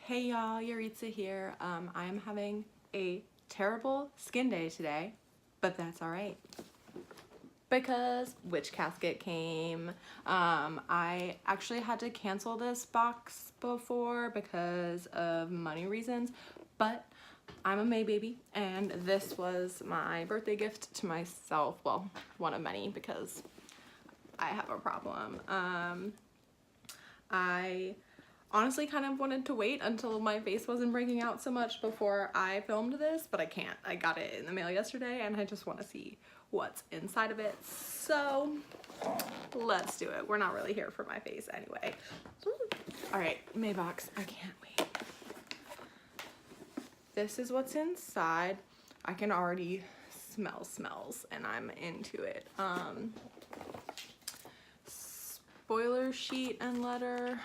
Hey y'all, Yaritza here. I am having a terrible skin day today, but that's alright because Witch Casket came. I actually had to cancel this box before because of money reasons, but I'm a May baby and this was my birthday gift to myself. Well, one of many because I have a problem. I honestly kind of wanted to wait until my face wasn't breaking out so much before I filmed this, but I can't. I got it in the mail yesterday and I just want to see what's inside of it. So let's do it. We're not really here for my face anyway. All right, Maybox, I can't wait. This is what's inside. I can already smell smells and I'm into it. Spoiler sheet and letter.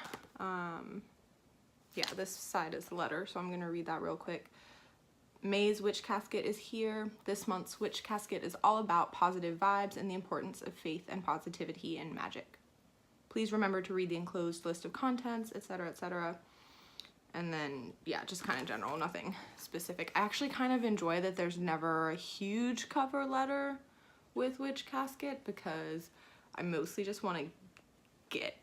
Yeah, this side is the letter, so I'm gonna read that real quick. May's Witch Casket is here. This month's Witch Casket is all about positive vibes and the importance of faith and positivity in magic. Please remember to read the enclosed list of contents, etc., etc. And then, yeah, just kind of general, nothing specific. I actually kind of enjoy that there's never a huge cover letter with Witch Casket because I mostly just want to get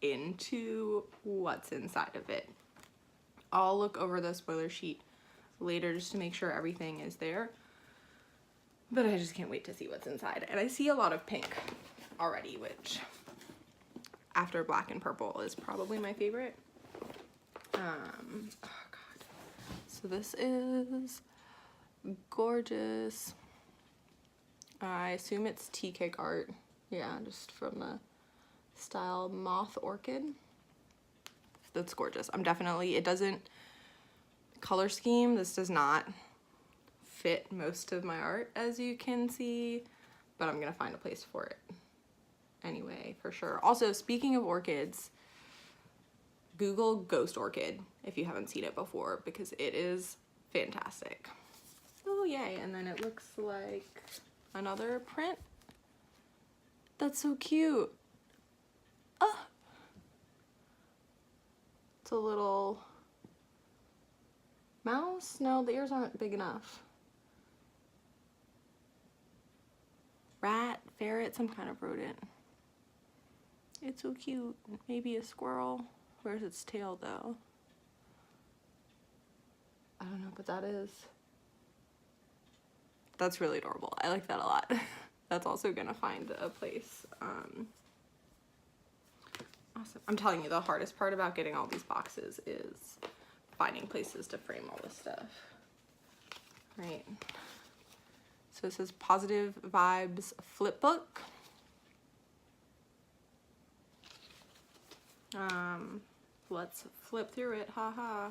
into what's inside of it. I'll look over the spoiler sheet later just to make sure everything is there, but I just can't wait to see what's inside. And I see a lot of pink already, which after black and purple is probably my favorite. Oh god, so this is gorgeous. I assume it's tea cake art, yeah, just from the style Moth Orchid. That's gorgeous. I'm definitely, it doesn't, color scheme, this does not fit most of my art as you can see, but I'm gonna find a place for it anyway, for sure. Also, speaking of orchids, Google Ghost Orchid if you haven't seen it before because it is fantastic. Oh yay, and then it looks like another print. That's so cute. It's a little mouse? No, the ears aren't big enough. Rat, ferret, some kind of rodent. It's so cute. Maybe a squirrel. Where's its tail though? I don't know what that is. That's really adorable. I like that a lot. That's also gonna find a place. Awesome. I'm telling you, the hardest part about getting all these boxes is finding places to frame all this stuff. Right. So it says Positive Vibes Flip Book. Let's flip through it, haha.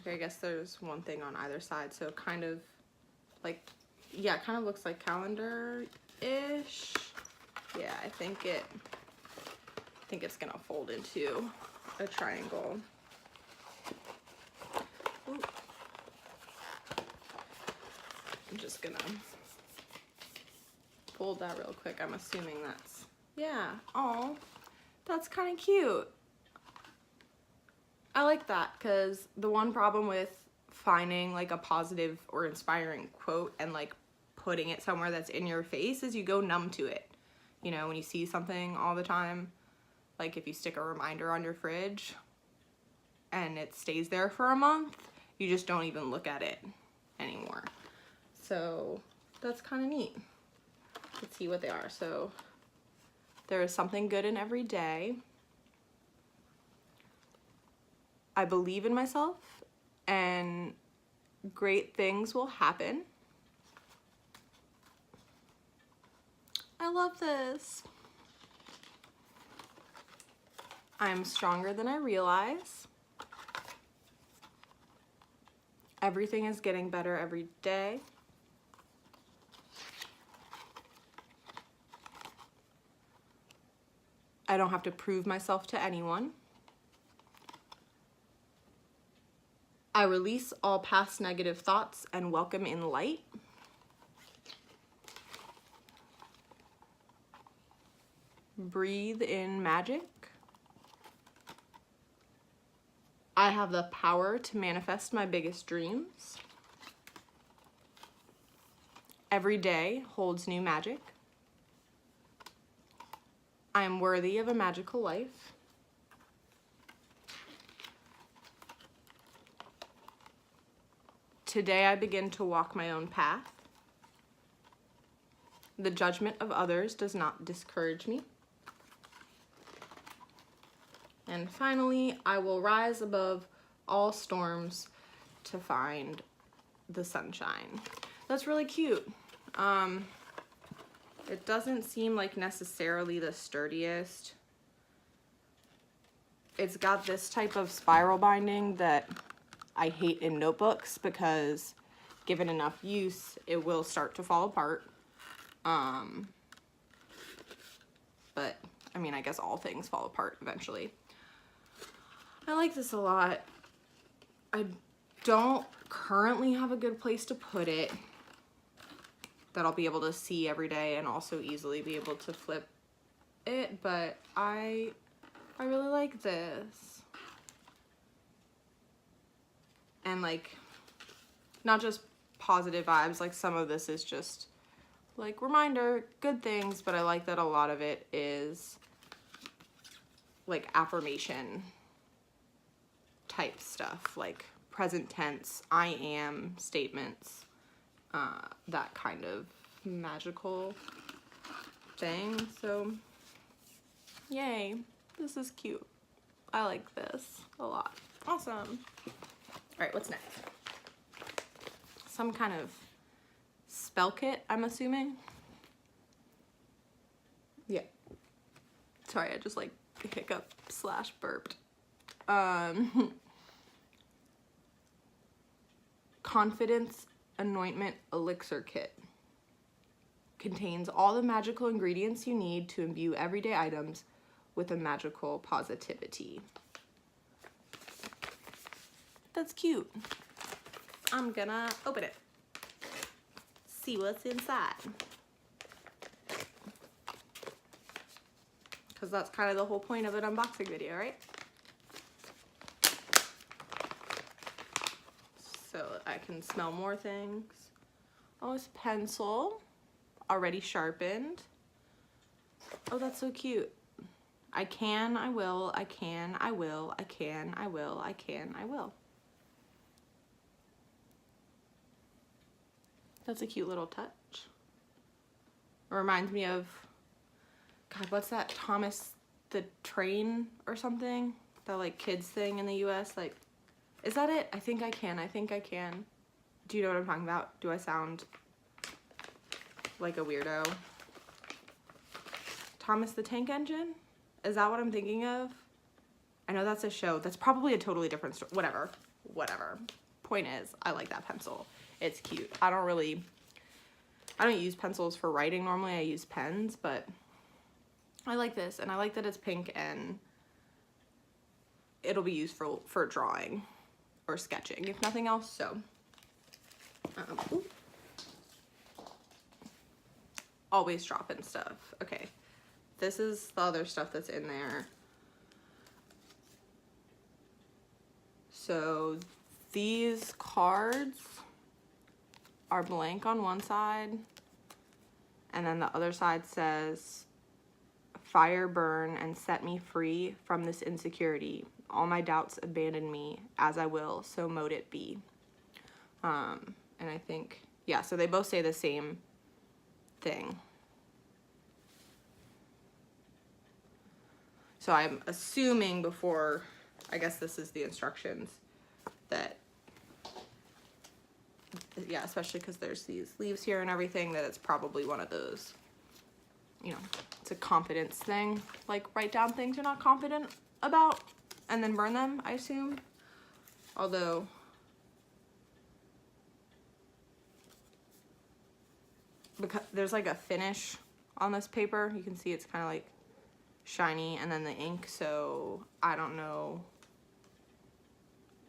Okay, I guess there's one thing on either side, so kind of like, yeah, it kind of looks like calendar-ish. Yeah, I think it's gonna fold into a triangle. Ooh. I'm just gonna fold that real quick. I'm assuming that's, yeah, oh, that's kind of cute. I like that because the one problem with finding like a positive or inspiring quote and like putting it somewhere that's in your face is you go numb to it. You know, when you see something all the time, like if you stick a reminder on your fridge and it stays there for a month, you just don't even look at it anymore. So that's kind of neat. Let's see what they are. So there is something good in every day. I believe in myself and great things will happen. I love this. I'm stronger than I realize. Everything is getting better every day. I don't have to prove myself to anyone. I release all past negative thoughts and welcome in light. Breathe in magic. I have the power to manifest my biggest dreams. Every day holds new magic. I am worthy of a magical life. Today I begin to walk my own path. The judgment of others does not discourage me. And finally, I will rise above all storms to find the sunshine. That's really cute. It doesn't seem like necessarily the sturdiest. It's got this type of spiral binding that I hate in notebooks because given enough use, it will start to fall apart. But I mean, I guess all things fall apart eventually. I like this a lot. I don't currently have a good place to put it that I'll be able to see every day and also easily be able to flip it, but I really like this. And like, not just positive vibes, like some of this is just like reminder, good things, but I like that a lot of it is like affirmation type stuff, like present tense, I am statements, that kind of magical thing. So yay, this is cute. I like this a lot. Awesome. All right, what's next? Some kind of spell kit, I'm assuming. Yeah. Sorry, I just like hiccup / burped. Confidence Anointment Elixir Kit. Contains all the magical ingredients you need to imbue everyday items with a magical positivity. That's cute. I'm gonna open it. See what's inside. Because that's kind of the whole point of an unboxing video, right? So I can smell more things. Oh, it's a pencil, already sharpened. Oh, that's so cute. I can, I will, I can, I will, I can, I will, I can, I will. That's a cute little touch. It reminds me of, God, what's that, Thomas the Train or something? That like kids thing in the US, like, is that it? I think I can, I think I can. Do you know what I'm talking about? Do I sound like a weirdo? Thomas the Tank Engine? Is that what I'm thinking of? I know that's a show. That's probably a totally different story. Whatever. Point is, I like that pencil. It's cute. I don't use pencils for writing normally. I use pens, but I like this, and I like that it's pink and it'll be used for drawing or sketching, if nothing else. So, always dropping stuff. Okay, this is the other stuff that's in there. So these cards are blank on one side, and then the other side says, fire burn and set me free from this insecurity. All my doubts abandon me, as I will, so mote it be. And I think, yeah, so they both say the same thing. So I'm assuming before, I guess this is the instructions, that, yeah, especially because there's these leaves here and everything, that it's probably one of those, you know, it's a confidence thing. Like, write down things you're not confident about and then burn them, I assume. Although, because there's like a finish on this paper, you can see it's kind of like shiny, and then the ink, so I don't know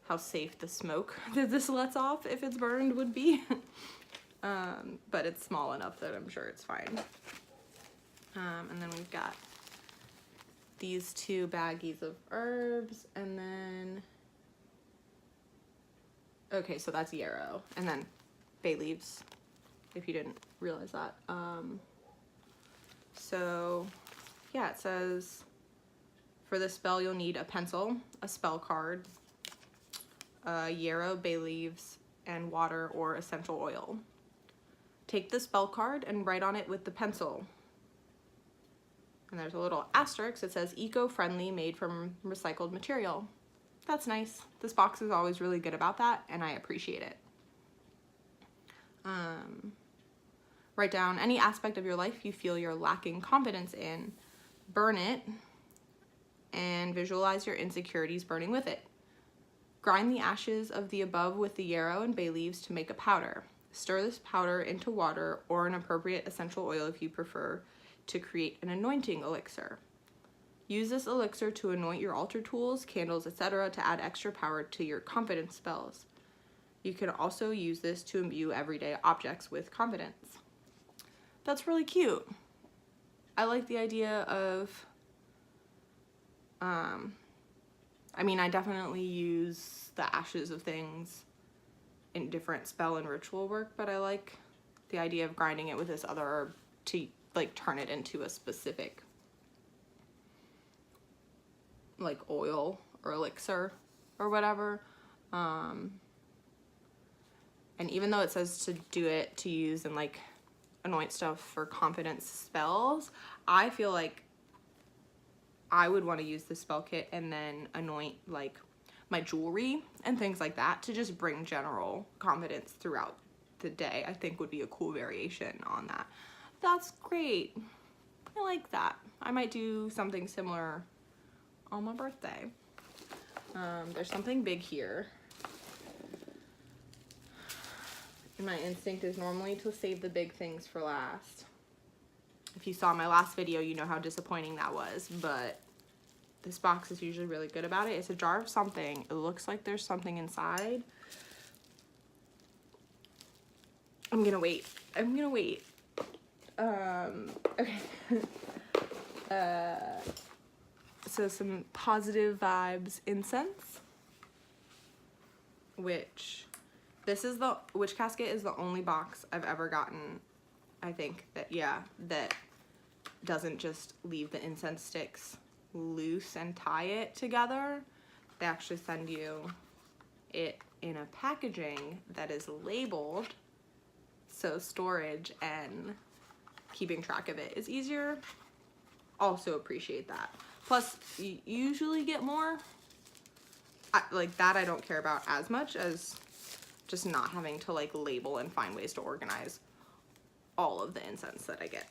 how safe the smoke that this lets off if it's burned would be. But it's small enough that I'm sure it's fine. And then we've got these two baggies of herbs, and then Okay, so that's yarrow. And then bay leaves, if you didn't realize that. So yeah, it says for this spell you'll need a pencil, a spell card, yarrow, bay leaves, and water or essential oil. Take the spell card and write on it with the pencil. And there's a little asterisk that says eco-friendly, made from recycled material. That's nice. This box is always really good about that, and I appreciate it. Write down any aspect of your life you feel you're lacking confidence in. Burn it and visualize your insecurities burning with it. Grind the ashes of the above with the yarrow and bay leaves to make a powder. Stir this powder into water or an appropriate essential oil if you prefer, to create an anointing elixir. Use this elixir to anoint your altar tools, candles, etc. to add extra power to your confidence spells. You can also use this to imbue everyday objects with confidence. That's really cute. I like the idea of, I mean, I definitely use the ashes of things in different spell and ritual work, but I like the idea of grinding it with this other herb to like turn it into a specific like oil or elixir or whatever. And even though it says to do it to use and like anoint stuff for confidence spells, I feel like I would want to use the spell kit and then anoint like my jewelry and things like that to just bring general confidence throughout the day. I think would be a cool variation on that. That's great. I like that. I might do something similar on my birthday. There's something big here. And my instinct is normally to save the big things for last. If you saw my last video, you know how disappointing that was, but this box is usually really good about it. It's a jar of something. It looks like there's something inside. I'm gonna wait. Okay. So some positive vibes incense, which Witch Casket is the only box I've ever gotten, I think, that doesn't just leave the incense sticks loose and tie it together. They actually send you it in a packaging that is labeled, so storage and keeping track of it is easier. Also appreciate that. Plus, you usually get more. Like that I don't care about as much as just not having to like label and find ways to organize all of the incense that I get.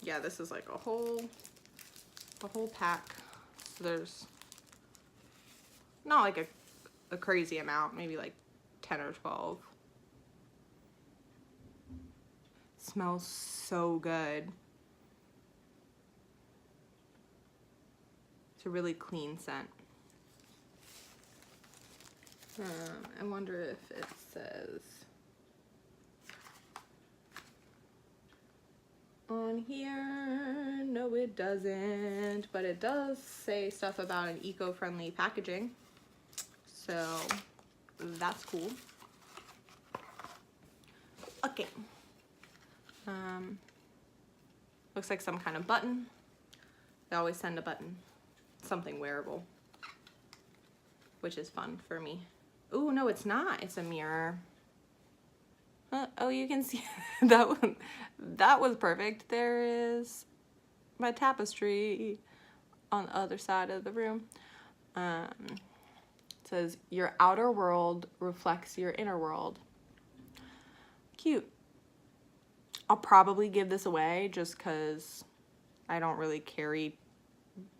Yeah, this is like a whole pack. So there's not like a crazy amount, maybe like 10 or 12. Smells so good. It's a really clean scent. I wonder if it says on here. No, it doesn't, but it does say stuff about an eco-friendly packaging, so that's cool. Okay. Looks like some kind of button. They always send a button, something wearable, which is fun for me. Oh, no, it's not. It's a mirror. Oh, you can see that one. That was perfect. There is my tapestry on the other side of the room. It says, your outer world reflects your inner world. Cute. I'll probably give this away just because I don't really carry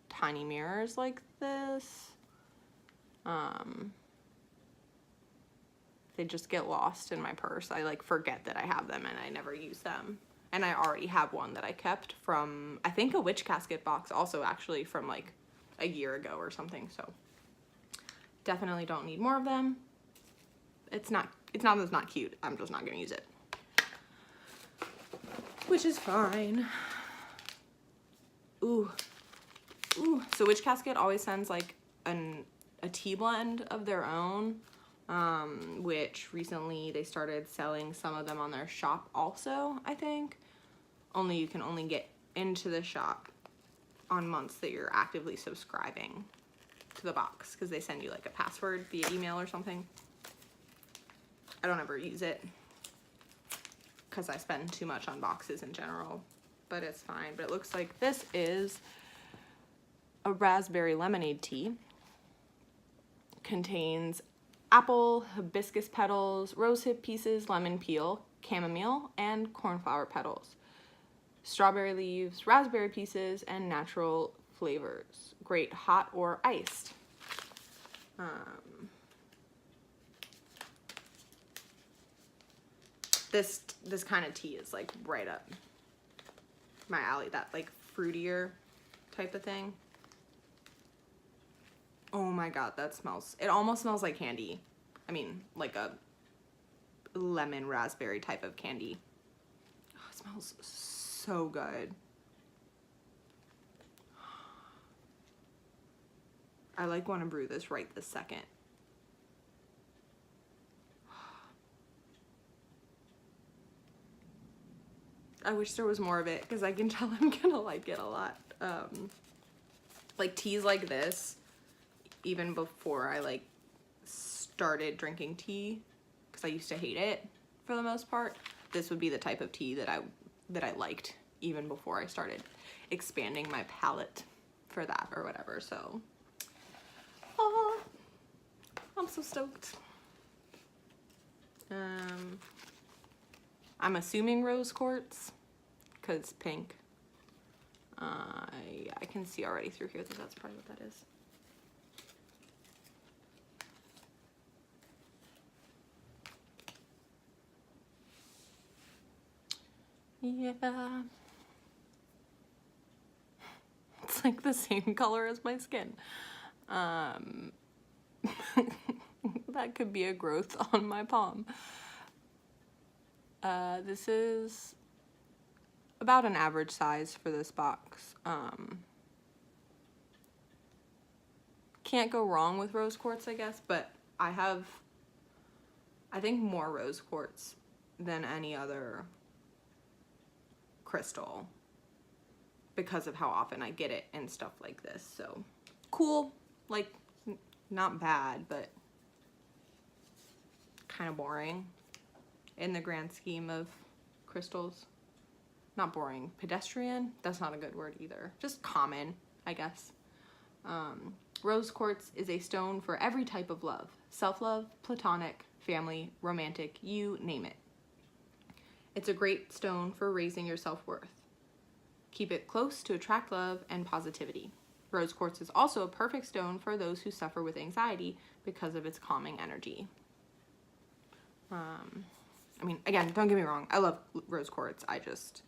tiny mirrors like this. They just get lost in my purse. I like forget that I have them and I never use them. And I already have one that I kept from, I think, a Witch Casket box, also actually from like a year ago or something. So definitely don't need more of them. It's not that it's not cute. I'm just not gonna use it, which is fine. Ooh. So Witch Casket always sends like a a tea blend of their own, which recently they started selling some of them on their shop also, I think. Only you can only get into the shop on months that you're actively subscribing to the box, because they send you like a password via email or something. I don't ever use it because I spend too much on boxes in general, but it's fine. But it looks like this is a raspberry lemonade tea. Contains apple, hibiscus petals, rosehip pieces, lemon peel, chamomile, and cornflower petals. Strawberry leaves, raspberry pieces, and natural flavors. Great hot or iced. This kind of tea is like right up my alley, that like fruitier type of thing. Oh my god, that smells, it almost smells like candy. I mean, like a lemon raspberry type of candy. Oh, it smells so good. I like want to brew this right this second. I wish there was more of it, because I can tell I'm gonna like it a lot. Like teas like this, even before I like started drinking tea, because I used to hate it for the most part, this would be the type of tea that I liked even before I started expanding my palate for that or whatever. So I'm so stoked. I'm assuming rose quartz, because pink. I can see already through here that that's probably what that is. Yeah. It's like the same color as my skin. That could be a growth on my palm. This is about an average size for this box. Can't go wrong with rose quartz, I guess, but I have, I think, more rose quartz than any other crystal because of how often I get it and stuff like this. So cool, like not bad, but kind of boring in the grand scheme of crystals. Not boring, pedestrian, that's not a good word either. Just common, I guess. Rose quartz is a stone for every type of love. Self-love, platonic, family, romantic, you name it. It's a great stone for raising your self-worth. Keep it close to attract love and positivity. Rose quartz is also a perfect stone for those who suffer with anxiety because of its calming energy. I mean, again, don't get me wrong, I love rose quartz. I just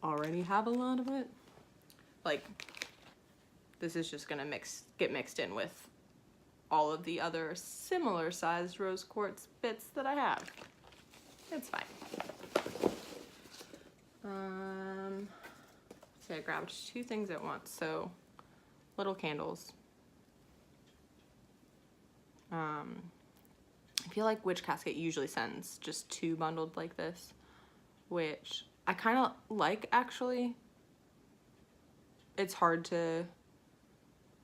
already have a lot of it. Like, this is just gonna get mixed in with all of the other similar sized rose quartz bits that I have. It's fine. See, I grabbed two things at once, so little candles. I feel like Witch Casket usually sends just two bundled like this, which I kind of like, actually. It's hard to,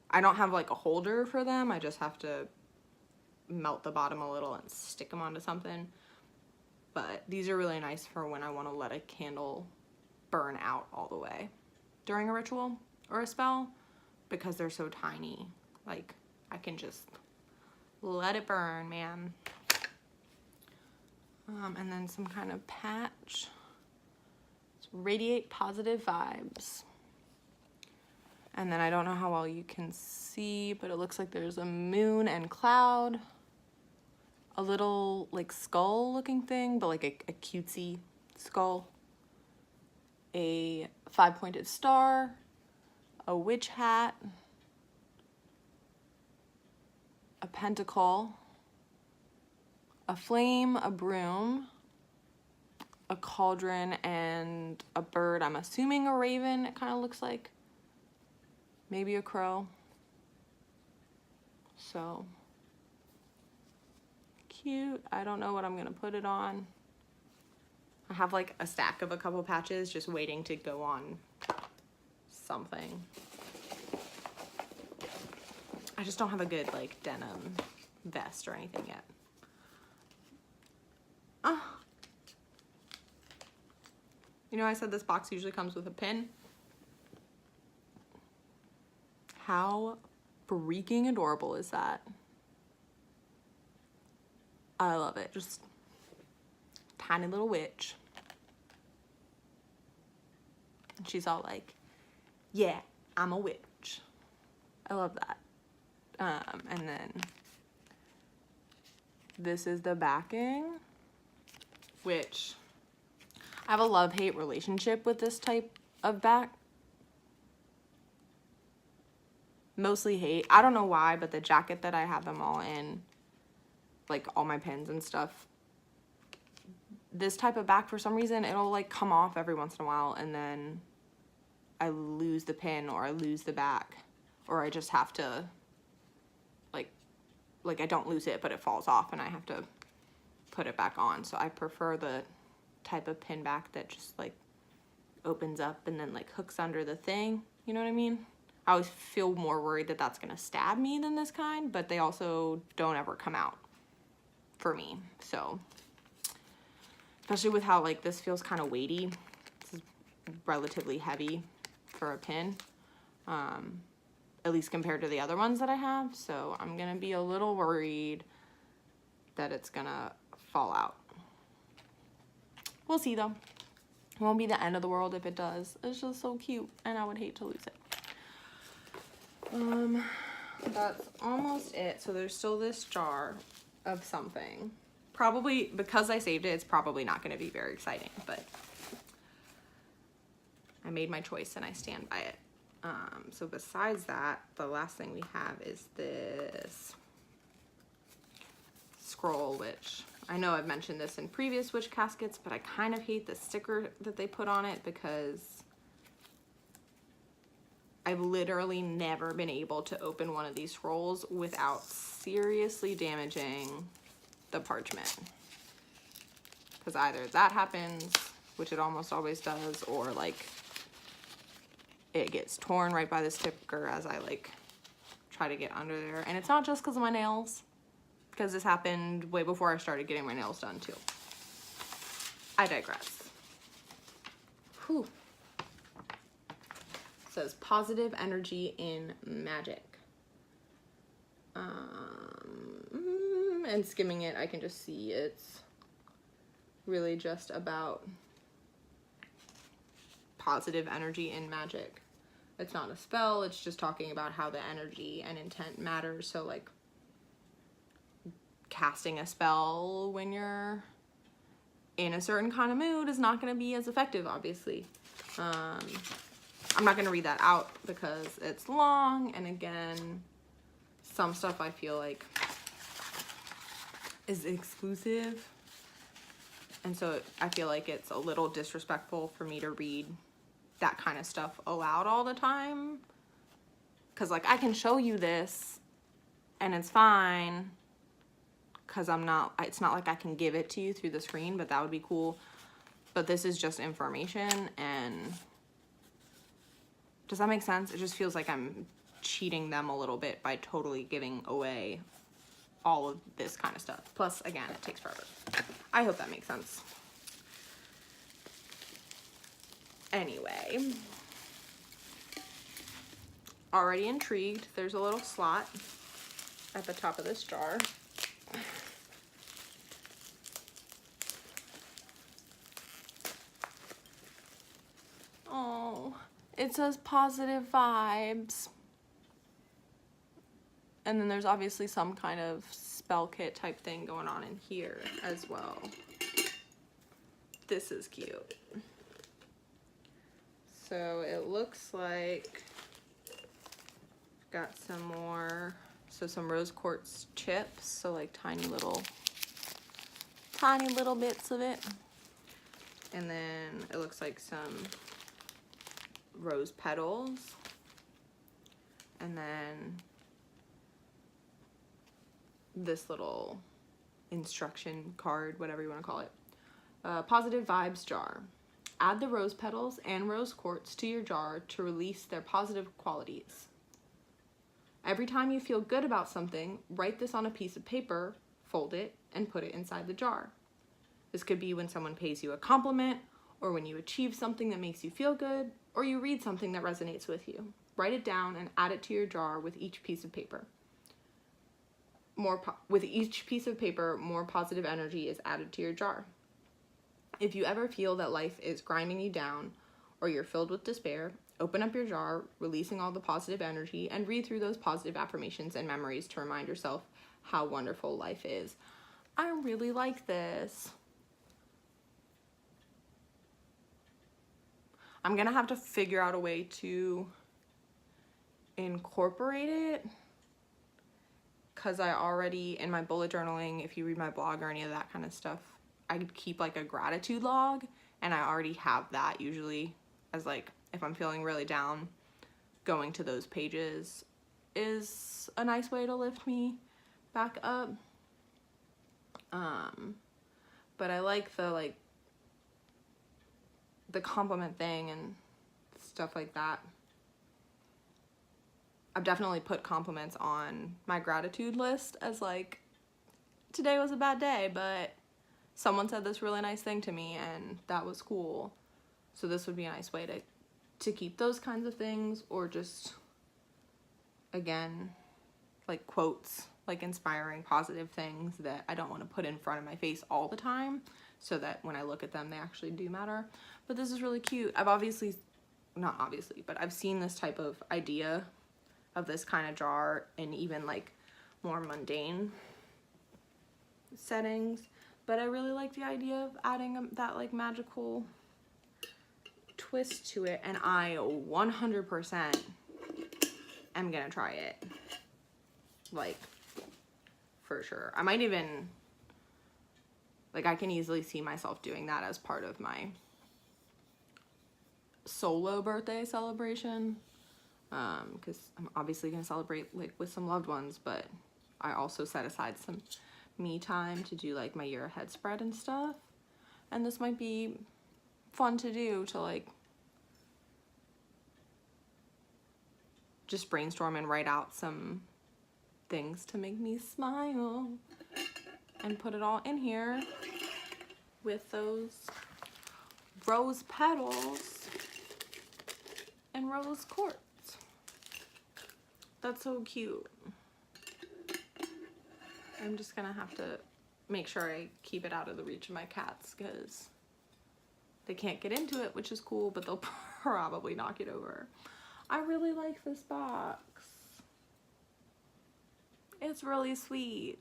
I don't have like a holder for them. I just have to melt the bottom a little and stick them onto something. But these are really nice for when I want to let a candle burn out all the way during a ritual or a spell, because they're so tiny. Like, I can just let it burn, man. And then some kind of patch. Radiate positive vibes. And then I don't know how well you can see, but it looks like there's a moon and cloud. A little like skull looking thing, but like a cutesy skull. A 5-pointed star. A witch hat. A pentacle. A flame, a broom. A cauldron, and a bird. I'm assuming a raven, it kind of looks like. Maybe a crow. So cute. I don't know what I'm gonna put it on. I have like a stack of a couple patches just waiting to go on something. I just don't have a good like denim vest or anything yet. You know, I said this box usually comes with a pin. How freaking adorable is that? I love it. Just tiny little witch. And she's all like, yeah, I'm a witch. I love that. And then this is the backing, which I have a love-hate relationship with this type of back. Mostly hate. I don't know why, but the jacket that I have them all in, like all my pins and stuff, this type of back, for some reason, it'll like come off every once in a while, and then I lose the pin or I lose the back, or I just have to like I don't lose it, but it falls off and I have to put it back on. So I prefer the type of pin back that just like opens up and then like hooks under the thing. You know what I mean? I always feel more worried that that's gonna stab me than this kind, but they also don't ever come out for me. So, especially with how like this feels kind of weighty. This is relatively heavy for a pin. At least compared to the other ones that I have. So I'm gonna be a little worried that it's gonna fall out. We'll see though. It won't be the end of the world if it does. It's just so cute and I would hate to lose it. That's almost it. So there's still this jar of something. Probably, because I saved it, it's probably not gonna be very exciting, but I made my choice and I stand by it. So besides that, the last thing we have is this scroll, which I know I've mentioned this in previous witch caskets, but I kind of hate the sticker that they put on it because I've literally never been able to open one of these scrolls without seriously damaging the parchment. Because either that happens, which it almost always does, or like it gets torn right by the sticker as I like try to get under there. And it's not just because of my nails, because this happened way before I started getting my nails done too. I digress. Whew. It says positive energy in magic. And skimming it, I can just see it's really just about positive energy in magic. It's not a spell, it's just talking about how the energy and intent matters. So like casting a spell when you're in a certain kind of mood is not going to be as effective, obviously. I'm not going to read that out because it's long, and again, some stuff I feel like is exclusive, and so I feel like it's a little disrespectful for me to read that kind of stuff aloud all the time, because like I can show you this and it's fine because it's not like I can give it to you through the screen, but that would be cool. But this is just information, and does that make sense? It just feels like I'm cheating them a little bit by totally giving away all of this kind of stuff. Plus, again, it takes forever. I hope that makes sense. Anyway, already intrigued. There's a little slot at the top of this jar. Oh, it says positive vibes. And then there's obviously some kind of spell kit type thing going on in here as well. This is cute. So it looks like got some more, so some rose quartz chips, so like tiny little bits of it. And then it looks like some rose petals. And then this little instruction card, whatever you want to call it. Positive vibes jar. Add the rose petals and rose quartz to your jar to release their positive qualities. Every time you feel good about something, write this on a piece of paper, fold it, and put it inside the jar. This could be when someone pays you a compliment, or when you achieve something that makes you feel good, or you read something that resonates with you. Write it down and add it to your jar with each piece of paper. With each piece of paper, more positive energy is added to your jar. If you ever feel that life is grinding you down, or you're filled with despair, open up your jar, releasing all the positive energy, and read through those positive affirmations and memories to remind yourself how wonderful life is. I really like this. I'm gonna have to figure out a way to incorporate it, because I already, in my bullet journaling, if you read my blog or any of that kind of stuff, I keep like a gratitude log, and I already have that usually as like, if I'm feeling really down, going to those pages is a nice way to lift me back up. But I like the compliment thing and stuff like that. I've definitely put compliments on my gratitude list as like, today was a bad day, but someone said this really nice thing to me and that was cool. So this would be a nice way to keep those kinds of things, or just, again, like quotes, like inspiring positive things that I don't want to put in front of my face all the time, so that when I look at them, they actually do matter. But this is really cute. I've seen this type of idea of this kind of jar in even like more mundane settings, but I really like the idea of adding that like magical twist to it, and I 100% am gonna try it, like, for sure. I might even, like, I can easily see myself doing that as part of my solo birthday celebration, because I'm obviously gonna celebrate like with some loved ones, but I also set aside some me time to do like my year ahead spread and stuff, and this might be fun to do, to like just brainstorm and write out some things to make me smile and put it all in here with those rose petals and rose quartz. That's so cute. I'm just gonna have to make sure I keep it out of the reach of my cats, because they can't get into it, which is cool, but they'll probably knock it over. I really like this box. It's really sweet.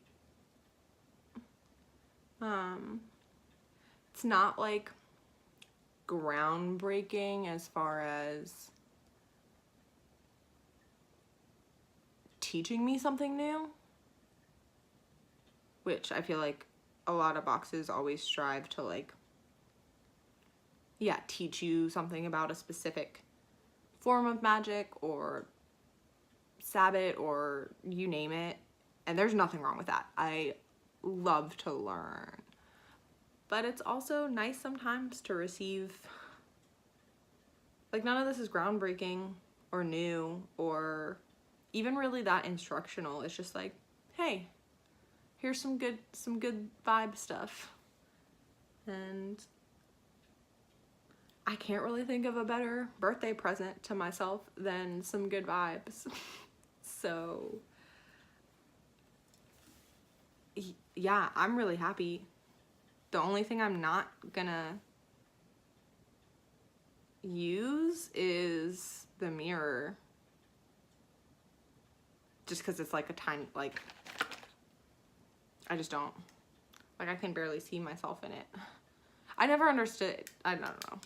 It's not like groundbreaking as far as teaching me something new, which I feel like a lot of boxes always strive to like, yeah, teach you something about a specific form of magic or Sabbath or you name it, and there's nothing wrong with that. I love to learn, but it's also nice sometimes to receive, like, none of this is groundbreaking or new or even really that instructional. It's just like, hey, here's some good vibe stuff, and I can't really think of a better birthday present to myself than some good vibes. So yeah, I'm really happy. The only thing I'm not gonna use is the mirror, just because it's like a tiny, like, I just don't, like, I can barely see myself in it. I never understood, I don't know.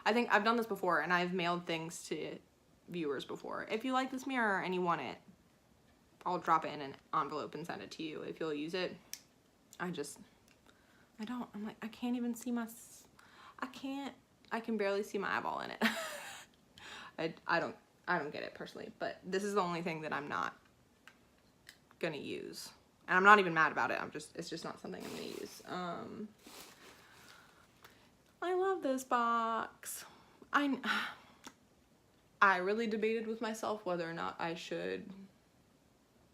I think I've done this before, and I've mailed things to viewers before. If you like this mirror and you want it, I'll drop it in an envelope and send it to you if you'll use it. I don't, I'm like, I can't even see I can barely see my eyeball in it. I don't get it personally, but this is the only thing that I'm not gonna use. And I'm not even mad about it. It's just not something I'm gonna use. I love this box. I really debated with myself whether or not I should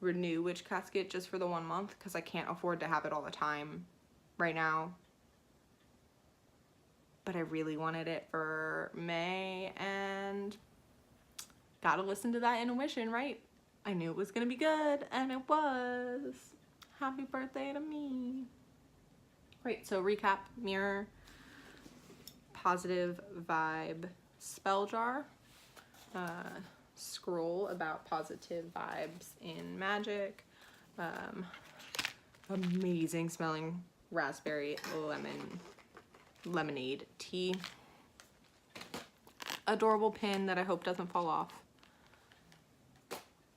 renew Witch Casket just for the 1 month, because I can't afford to have it all the time right now. But I really wanted it for May, and gotta listen to that intuition, right? I knew it was gonna be good, and it was. Happy birthday to me. Right, so recap, mirror, positive vibe spell jar, scroll about positive vibes in magic, amazing smelling raspberry lemonade tea, adorable pin that I hope doesn't fall off,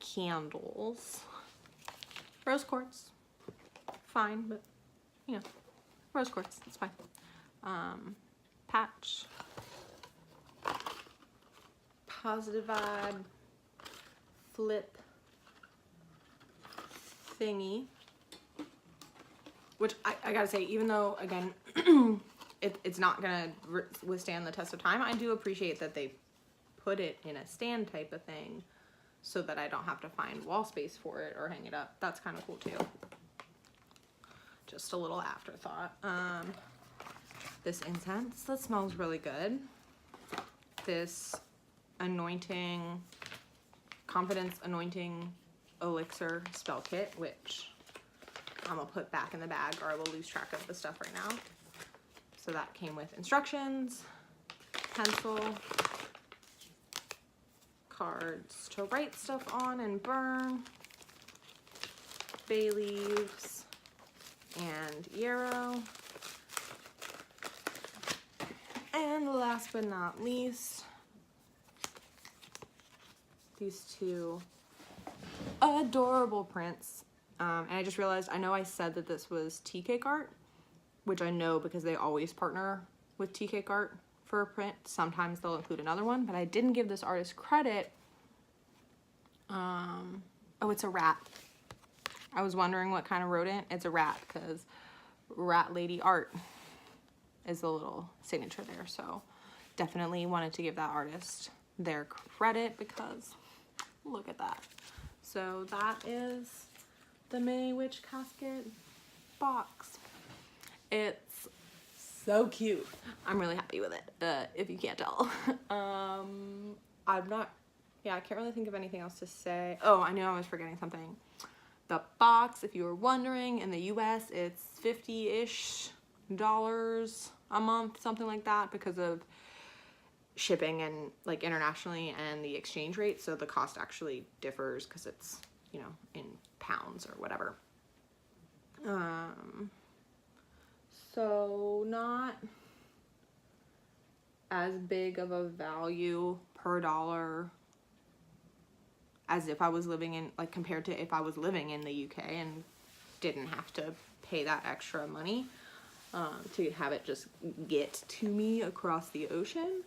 candles, rose quartz, fine, but you know, rose quartz, it's fine, patch, positive vibe, flip thingy, which I gotta say, even though, again, it's not gonna withstand the test of time, I do appreciate that they put it in a stand type of thing so that I don't have to find wall space for it or hang it up. That's kind of cool too. Just a little afterthought. This incense that smells really good. This anointing, confidence anointing elixir spell kit, which I'm gonna put back in the bag or I will lose track of the stuff right now. So that came with instructions, pencil, cards to write stuff on and burn, bay leaves, and yarrow. And last but not least, these two adorable prints. And I just realized, I know I said that this was Tea Cake Art, which I know because they always partner with Tea Cake Art for a print. Sometimes they'll include another one, but I didn't give this artist credit. Oh, it's a rat. I was wondering what kind of rodent. It's a rat, because Rat Lady Art is the little signature there. So definitely wanted to give that artist their credit, because look at that. So that is the May Witch Casket box. It's so cute. I'm really happy with it, if you can't tell. I can't really think of anything else to say. Oh, I knew I was forgetting something. The box, if you were wondering, in the US, it's $50-ish a month, something like that, because of shipping and like internationally and the exchange rate. So the cost actually differs because it's, you know, in pounds or whatever. So not as big of a value per dollar as if I was living in, like, compared to if I was living in the UK and didn't have to pay that extra money to have it just get to me across the ocean.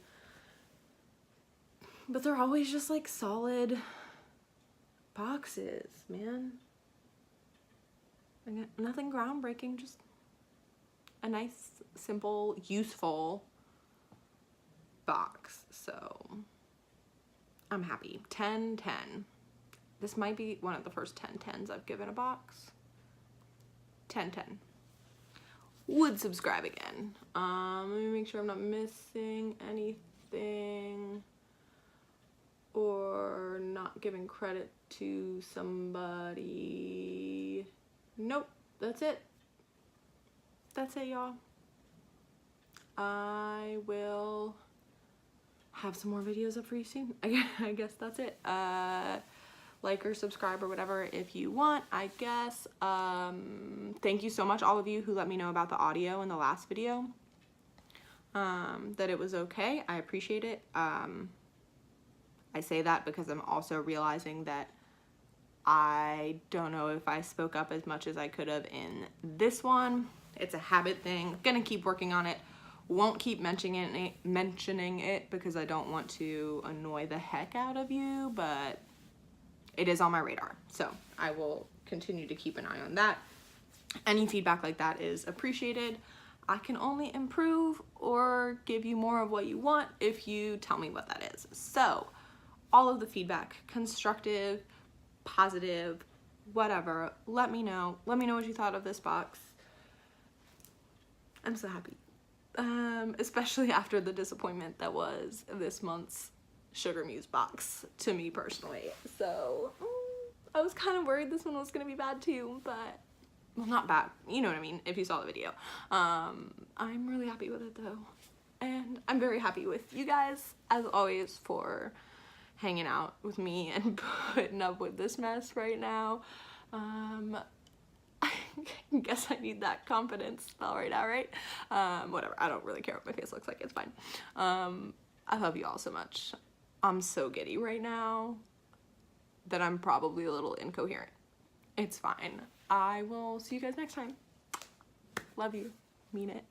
But they're always just like solid boxes, man. Nothing groundbreaking, just a nice, simple, useful box. So I'm happy. 10/10. This might be one of the first 10/10s I've given a box. 10/10. Would subscribe again. Let me make sure I'm not missing anything or not giving credit to somebody. Nope, that's it. That's it, y'all. I will have some more videos up for you soon. I guess that's it. Like or subscribe or whatever if you want, I guess. Thank you so much, all of you who let me know about the audio in the last video. That it was okay. I appreciate it. I say that because I'm also realizing that I don't know if I spoke up as much as I could have in this one. It's a habit thing. Gonna keep working on it. Won't keep mentioning it because I don't want to annoy the heck out of you, but it is on my radar. So I will continue to keep an eye on that. Any feedback like that is appreciated. I can only improve or give you more of what you want if you tell me what that is. So all of the feedback, constructive, positive, whatever, let me know. Let me know what you thought of this box. I'm so happy. Especially after the disappointment that was this month's Sugar Muse box to me personally. So I was kind of worried this one was gonna be bad too, but, well, not bad, you know what I mean, if you saw the video. I'm really happy with it though. And I'm very happy with you guys, as always, for hanging out with me and putting up with this mess right now. I guess I need that confidence spell right now, right? Whatever, I don't really care what my face looks like, it's fine. I love you all so much. I'm so giddy right now that I'm probably a little incoherent. It's fine. I will see you guys next time. Love you. Mean it.